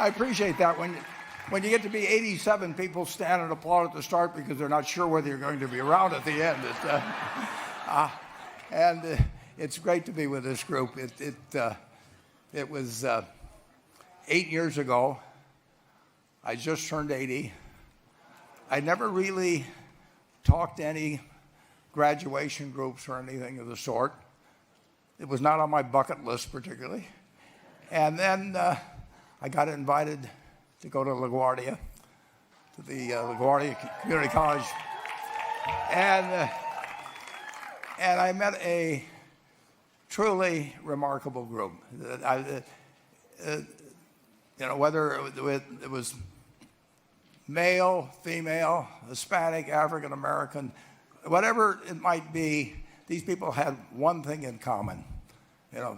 appreciate that. When you get to be 87, people stand and applaud at the start because they're not sure whether you're going to be around at the end. It's great to be with this group. It was 8 years ago. I just turned 80. I never really talked to any graduation groups or anything of the sort. It was not on my bucket list particularly. And then I got invited to go to LaGuardia, to the LaGuardia Community College. And I met a truly remarkable group. Whether it was male, female, Hispanic, African American, whatever it might be, these people had one thing in common.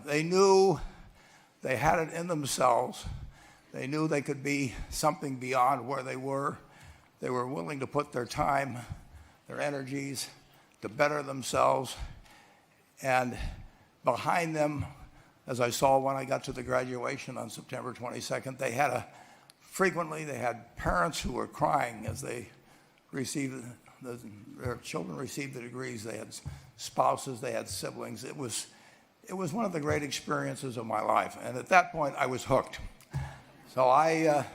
They knew they had it in themselves. They knew they could be something beyond where they were. They were willing to put their time, their energies to better themselves. And behind them, as I saw when I got to the graduation on September 22nd, frequently they had parents who were crying as they received their children received the degrees. They had spouses, they had siblings. It was one of the great experiences of my life. And at that point, I was hooked. So I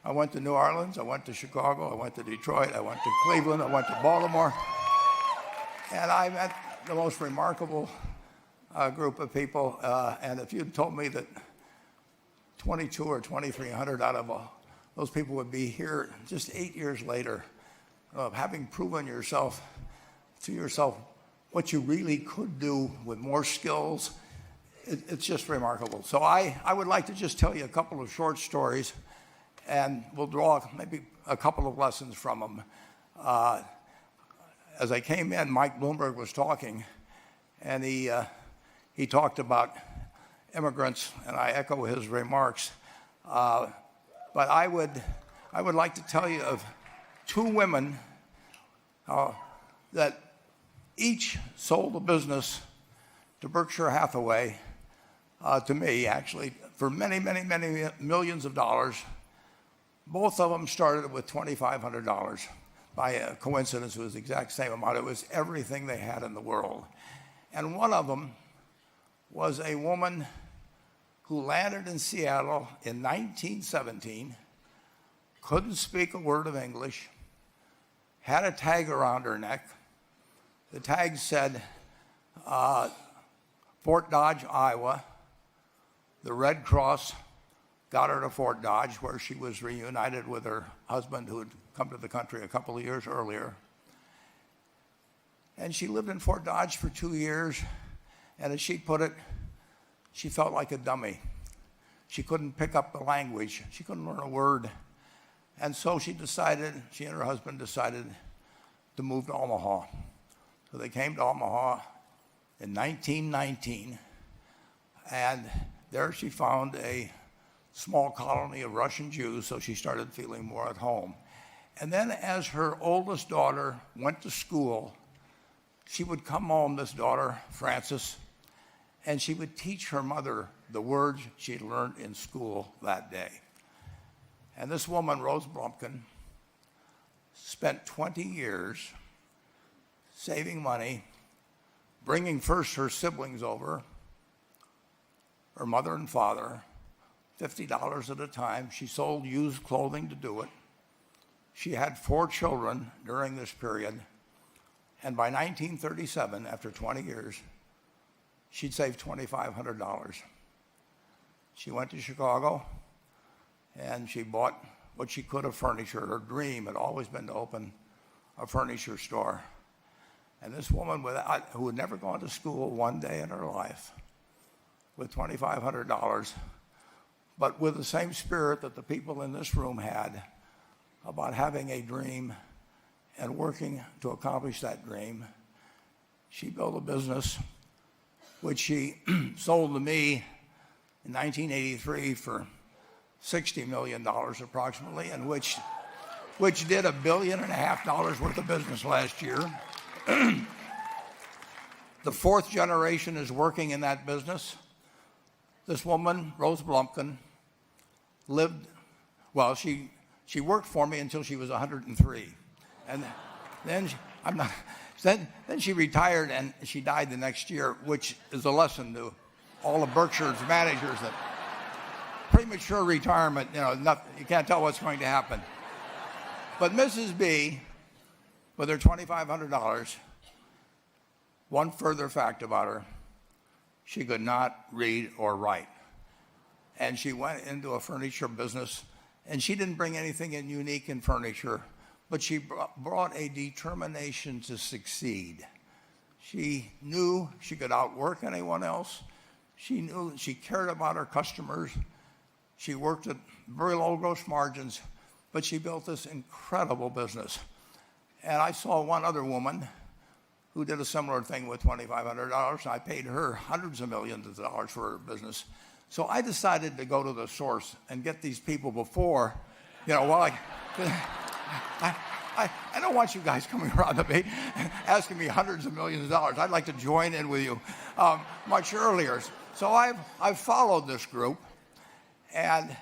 went to New Orleans, I went to Chicago, I went to Detroit, I went to Cleveland, I went to Baltimore. And I met the most remarkable group of people. And if you'd told me that 22 or 2,300 out of those people would be here just 8 years later, having proven to yourself what you really could do with more skills, it's just remarkable. So I would like to just tell you a couple of short stories, and we'll draw maybe a couple of lessons from them. As I came in, Mike Bloomberg was talking, and he talked about immigrants, and I echo his remarks. But I would like to tell you of two women that each sold a business to Berkshire Hathaway, to me actually, for many, many, many millions of dollars. Both of them started with $2,500. By a coincidence, it was the exact same amount. It was everything they had in the world. And one of them was a woman who landed in Seattle in 1917, couldn't speak a word of English, had a tag around her neck. The tag said, Fort Dodge, Iowa. The Red Cross got her to Fort Dodge, where she was reunited with her husband who had come to the country a couple of years earlier. And she lived in Fort Dodge for 2 years, and as she put it, she felt like a dummy. She couldn't pick up the language. She couldn't learn a word. And so she and her husband decided to move to Omaha. So they came to Omaha in 1919, and there she found a small colony of Russian Jews, so she started feeling more at home. And then as her oldest daughter went to school, she would come home, this daughter, Frances, and she would teach her mother the words she'd learned in school that day. And this woman, Rose Blumpkin, spent 20 years saving money, bringing first her siblings over, her mother and father, $50 at a time. She sold used clothing to do it. She had 4 children during this period. And by 1937, after 20 years, she'd saved $2,500. She went to Chicago, and she bought what she could of furniture. Her dream had always been to open a furniture store. And this woman who had never gone to school one day in her life, with $2,500, but with the same spirit that the people in this room had about having a dream and working to accomplish that dream, she built a business which she sold to me in 1983 for $60 million approximately, and which did $1.5 billion worth of business last year. The 4th generation is working in that business. This woman, Rose Blumpkin, lived Well, she worked for me until she was 103. And then then she retired and she died the next year, which is a lesson to all of Berkshire's managers that premature retirement, you can't tell what's going to happen. But Mrs. B, with her $2,500, one further fact about her, she could not read or write. And she went into a furniture business, and she didn't bring anything in unique in furniture, but she brought a determination to succeed. She knew she could outwork anyone else. She knew she cared about her customers. She worked at very low gross margins, but she built this incredible business. And I saw one other woman who did a similar thing with $2,500. I paid her hundreds of millions of dollars for her business. So I decided to go to the source and get these people before, I don't want you guys coming around to me asking me hundreds of millions of dollars. I'd like to join in with you much earlier. So I've followed this group, and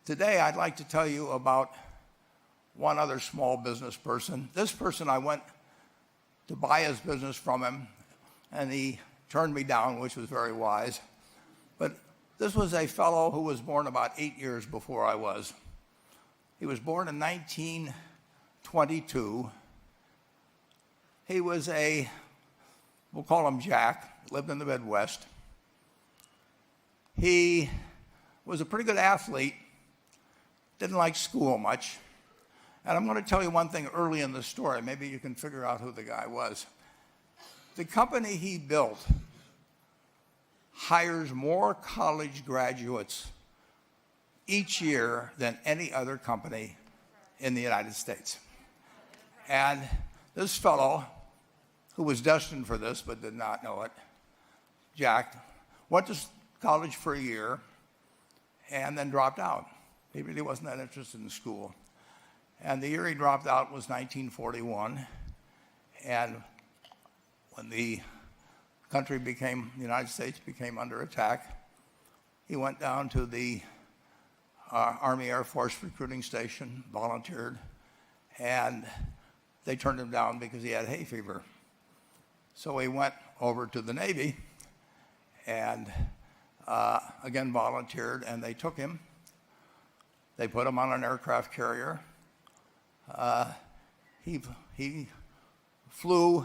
today I'd like to tell you about one other small business person. This person, I went to buy his business from him, and he turned me down, which was very wise. But this was a fellow who was born about 8 years before I was. He was born in 1922. He was we'll call him Jack, lived in the Midwest. He was a pretty good athlete, didn't like school much. And I'm going to tell you one thing early in the story. Maybe you can figure out who the guy was. The company he built hires more college graduates each year than any other company in the United States. And this fellow, who was destined for this but did not know it, Jack, went to college for a year and then dropped out. He really wasn't that interested in school. And the year he dropped out was 1941. And when the United States became under attack, he went down to the Army Air Force recruiting station, volunteered, and they turned him down because he had hay fever. So he went over to the Navy and again volunteered, and they took him. They put him on an aircraft carrier. He flew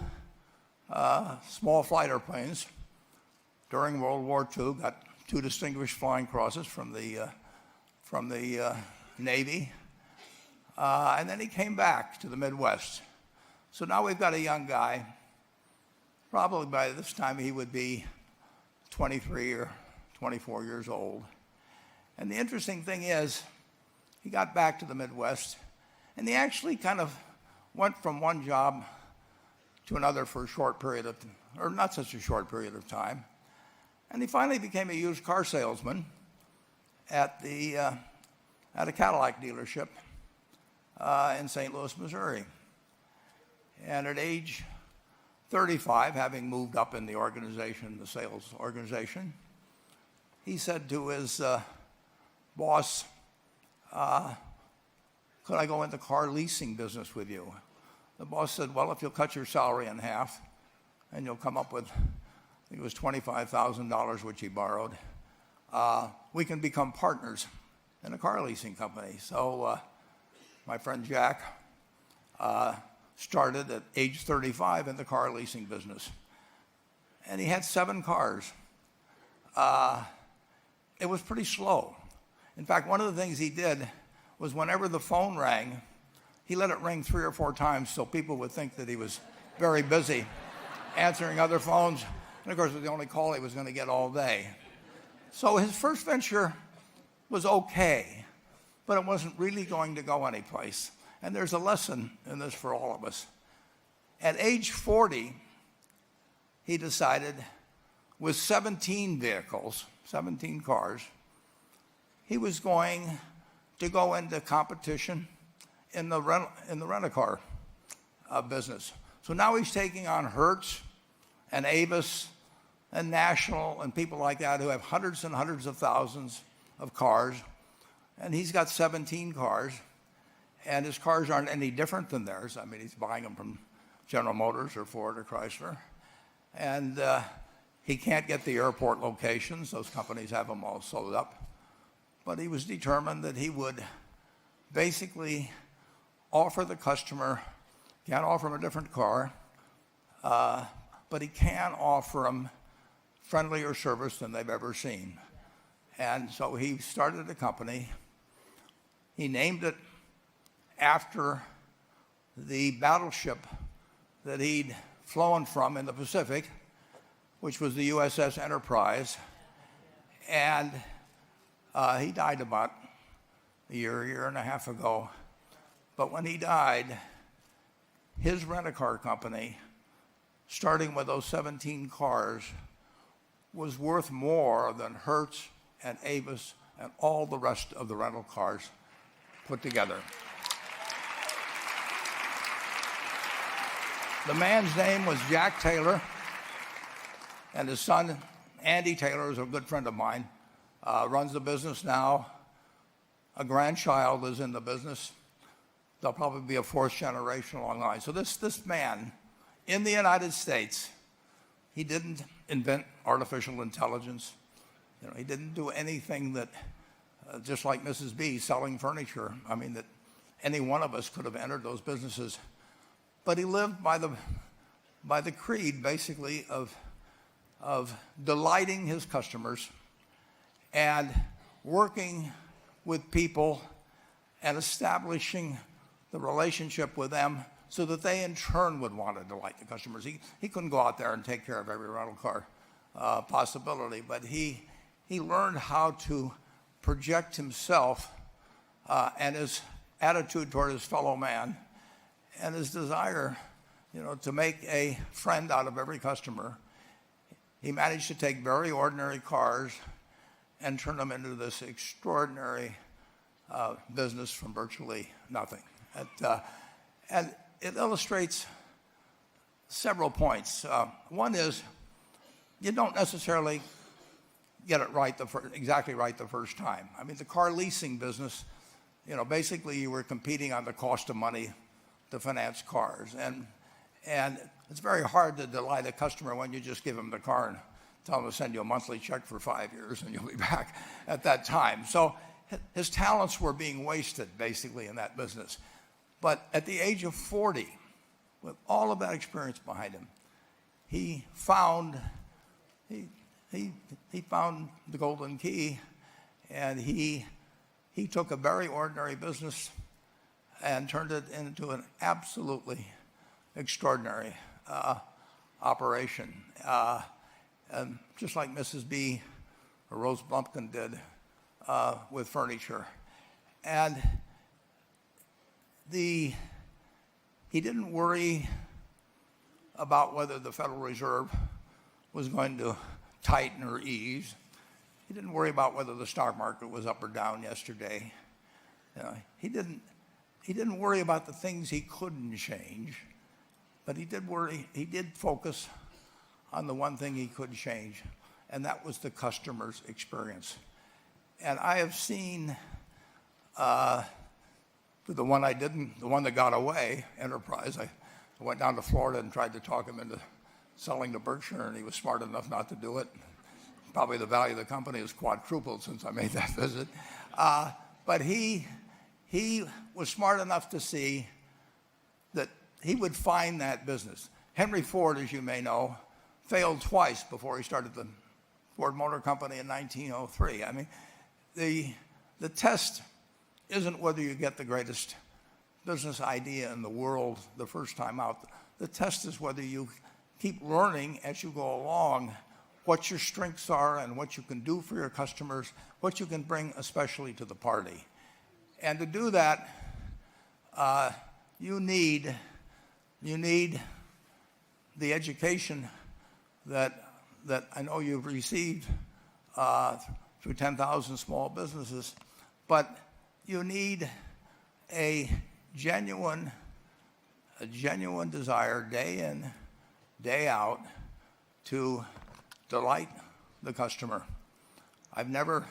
small fighter planes during World War II, got 2 distinguished flying crosses from the Navy, and then he came back to the Midwest. So now we've got a young guy. Probably by this time he would be 23 or 24 years old. And the interesting thing is, he got back to the Midwest, and he actually kind of went from one job to another for a short period of, or not such a short period of time. And he finally became a used car salesman at a Cadillac dealership in St. Louis, Missouri. And at age 35, having moved up in the organization, the sales organization, he said to his boss, could I go into car leasing business with you? The boss said, well, if you'll cut your salary in half and you'll come up with, I think it was $25,000, which he borrowed, we can become partners in a car leasing company. So my friend Jack started at age 35 in the car leasing business. And he had 7 cars. It was pretty slow. In fact, one of the things he did was whenever the phone rang, he let it ring 3 or 4 times so people would think that he was very busy answering other phones. And of course, it was the only call he was going to get all day. So his first venture was okay, but it wasn't really going to go anyplace. And there's a lesson in this for all of us. At age 40, he decided with 17 vehicles, 17 cars, he was going to go into competition in the rent-a-car business. So now he's taking on Hertz and Avis and National and people like that who have hundreds and hundreds of thousands of cars, and he's got 17 cars, and his cars aren't any different than theirs. I mean, he's buying them from General Motors or Ford or Chrysler, and he can't get the airport locations. Those companies have them all sold up. But he was determined that he would basically offer the customer, can't offer him a different car, but he can offer them friendlier service than they've ever seen. And so he started a company. He named it after the battleship that he'd flown from in the Pacific, which was the USS Enterprise. And he died about a year and a half ago. But when he died, his rent-a-car company, starting with those 17 cars, was worth more than Hertz and Avis and all the rest of the rental cars put together. The man's name was Jack Taylor, and his son, Andy Taylor, is a good friend of mine, runs the business now. A grandchild is in the business. There'll probably be a fourth generation along the line. So this man, in the United States, he didn't invent artificial intelligence. He didn't do anything that, just like Mrs. B selling furniture, I mean, that any one of us could have entered those businesses. But he lived by the creed, basically, of delighting his customers and working with people and establishing the relationship with them so that they in turn would want to delight the customers. He couldn't go out there and take care of every rental car possibility, but he learned how to project himself and his attitude toward his fellow man and his desire, to make a friend out of every customer. He managed to take very ordinary cars and turn them into this extraordinary business from virtually nothing. And it illustrates several points. One is, you don't necessarily get it right exactly right the first time. I mean, the car leasing business, basically you were competing on the cost of money to finance cars. And it's very hard to delight a customer when you just give them the car and tell them to send you a monthly check for 5 years and you'll be back at that time. So his talents were being wasted basically in that business. But at the age of 40, with all of that experience behind him, he found the golden key, and he took a very ordinary business and turned it into an absolutely extraordinary operation. And just like Mrs. B or Rose Blumpkin did with furniture. And he didn't worry about whether the Federal Reserve was going to tighten or ease. He didn't worry about whether the stock market was up or down yesterday. He didn't worry about the things he couldn't change, but he did focus on the one thing he could change, and that was the customer's experience. And I have seen the one that got away, Enterprise. I went down to Florida and tried to talk him into selling to Berkshire, and he was smart enough not to do it. Probably the value of the company has quadrupled since I made that visit. But he was smart enough to see that he would find that business. Henry Ford, as you may know, failed twice before he started the Ford Motor Company in 1903. I mean, the test isn't whether you get the greatest business idea in the world the first time out. The test is whether you keep learning as you go along what your strengths are and what you can do for your customers, what you can bring especially to the party. And to do that, you need the education that I know you've received through 10,000 small businesses, but you need a genuine desire day in, day out to delight the customer. I've never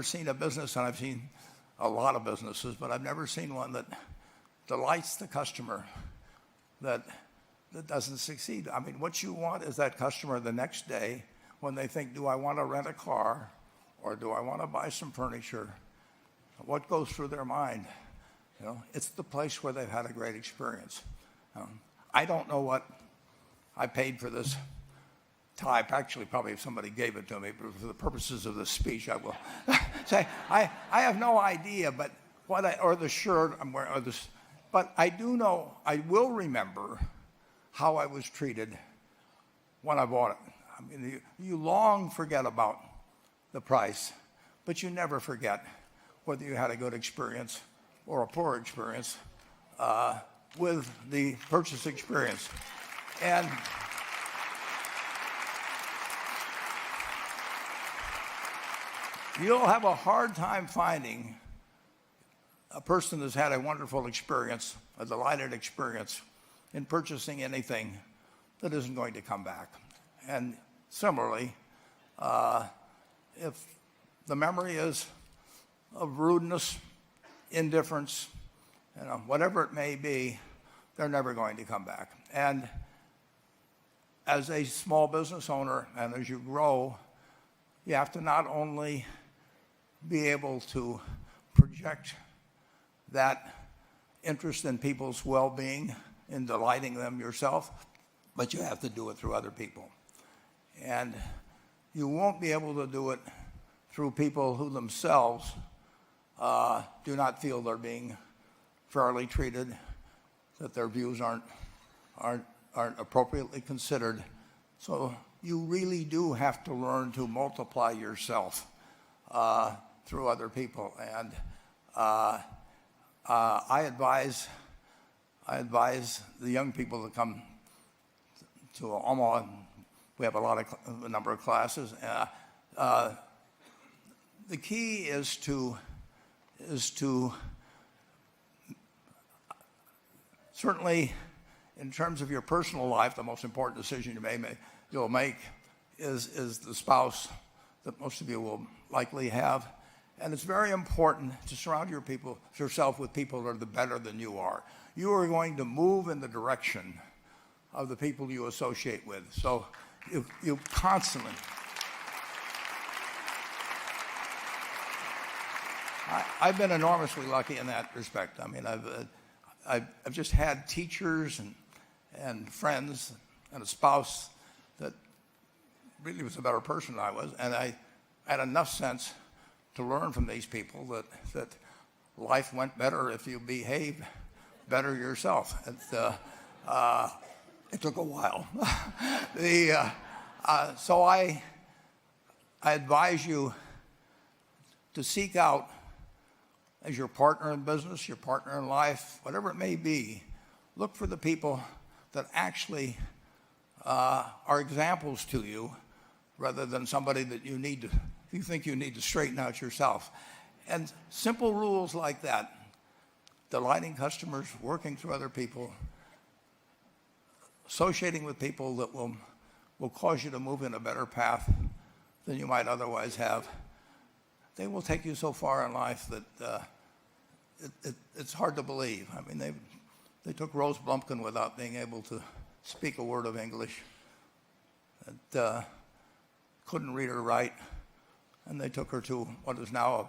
seen a business, and I've seen a lot of businesses, but I've never seen one that delights the customer that doesn't succeed. I mean, what you want is that customer the next day when they think, do I want to rent a car or do I want to buy some furniture? What goes through their mind? It's the place where they've had a great experience. I don't know what I paid for this tie. Actually, probably if somebody gave it to me, but for the purposes of this speech, I will say I have no idea. But or the shirt I'm wearing, or this, but I do know I will remember how I was treated when I bought it. I mean, you long forget about the price, but you never forget whether you had a good experience or a poor experience with the purchase experience. And you'll have a hard time finding a person that's had a wonderful experience, a delighted experience in purchasing anything that isn't going to come back. And similarly, if the memory is of rudeness, indifference, whatever it may be, they're never going to come back. And as a small business owner, and as you grow, you have to not only be able to project that interest in people's well-being, in delighting them yourself, but you have to do it through other people. And you won't be able to do it through people who themselves do not feel they're being fairly treated, that their views aren't appropriately considered. So you really do have to learn to multiply yourself through other people. And I advise the young people that come to Omaha. We have a number of classes. The key is to certainly, in terms of your personal life, the most important decision you'll make is the spouse that most of you will likely have. And it's very important to surround yourself with people that are better than you are. You are going to move in the direction of the people you associate with. So you constantly. I've been enormously lucky in that respect. I mean, I've just had teachers and friends and a spouse that really was a better person than I was, and I had enough sense to learn from these people that life went better if you behaved better yourself. It took a while. So I advise you to seek out, as your partner in business, your partner in life, whatever it may be, look for the people that actually are examples to you rather than somebody that you think you need to straighten out yourself. And simple rules like that, delighting customers, working through other people, associating with people that will cause you to move in a better path than you might otherwise have, they will take you so far in life that it's hard to believe. I mean, they took Rose Blumpkin without being able to speak a word of English, and couldn't read or write, and they took her to what is now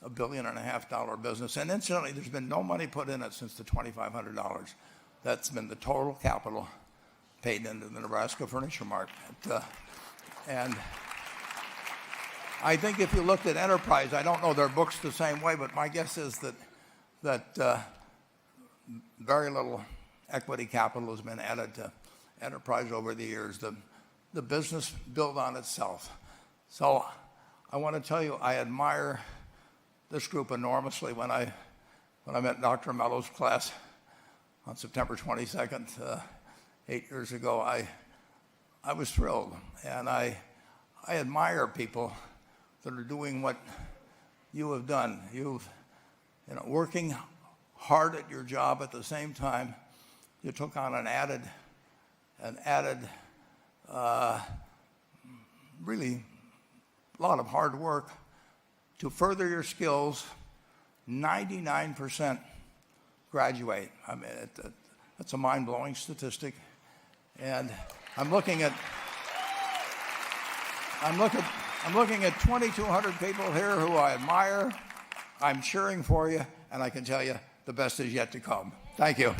a $1.5 billion business. And incidentally, there's been no money put in it since the $2,500. That's been the total capital paid into the Nebraska Furniture Mart. And I think if you looked at Enterprise, I don't know their books the same way, but my guess is that very little equity capital has been added to Enterprise over the years. The business built on itself. So I want to tell you, I admire this group enormously. When I met Dr. Mello's class on September 22nd, 8 years ago, I was thrilled. And I admire people that are doing what you have done. Working hard at your job at the same time, you took on an added really lot of hard work to further your skills, 99% graduate. I mean, that's a mind-blowing statistic. And I'm looking at 2,200 people here who I admire. I'm cheering for you, and I can tell you the best is yet to come. Thank you.